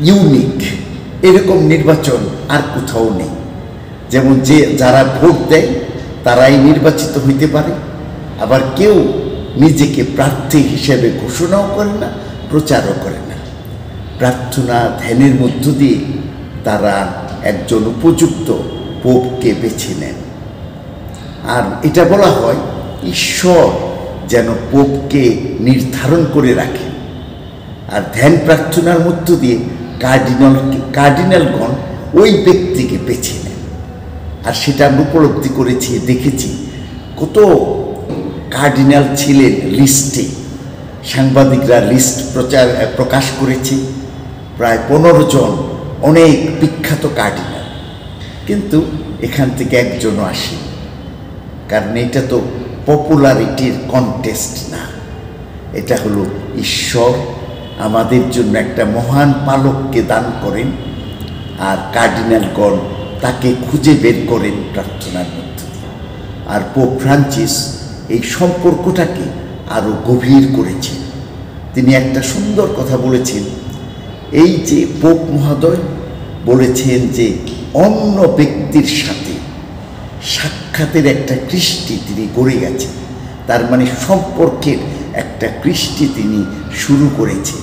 Unique, এরকম নির্বাচন আর কোথাও নেই। যেমন যারা ভোট দেয় তারাই নির্বাচিত হইতে পারে, আবার কেউ নিজেকে প্রার্থী হিসেবে ঘোষণাও করে না, প্রচারও করে না। প্রার্থনা ধ্যানের মধ্য দিয়ে তারা একজন উপযুক্ত পোপকে বেছে নেন। আর এটা বলা হয় ঈশ্বর যেন পোপকে নির্ধারণ করে রাখেন। আর ধ্যান প্রার্থনার মধ্য দিয়ে কার্ডিনালগণ ওই ব্যক্তিকে বেছে নেন। আর সেটা আমরা উপলব্ধি করেছি, দেখেছি কত কার্ডিনাল ছিলেন লিস্টে। সাংবাদিকরা লিস্ট প্রকাশ করেছে, প্রায় 15 জন অনেক বিখ্যাত কার্ডিনাল, কিন্তু এখান থেকে একজনও আসে। কারণ এটা তো পপুলারিটির কন্টেস্ট না, এটা হলো ঈশ্বর আমাদের জন্য একটা মহান পালককে দান করেন, আর কার্ডিনালগণ তাকে খুঁজে বের করেন প্রার্থনার মধ্য দিয়ে। আর পোপ ফ্রান্সিস এই সম্পর্কটাকে আরও গভীর করেছেন। তিনি একটা সুন্দর কথা বলেছেন, এই যে পোপ মহোদয় বলেছেন যে অন্য ব্যক্তির সাথে সাক্ষাতের একটা কৃষ্টি তিনি গড়ে গেছেন, তার মানে সম্পর্কের একটা কৃষ্টি তিনি শুরু করেছেন।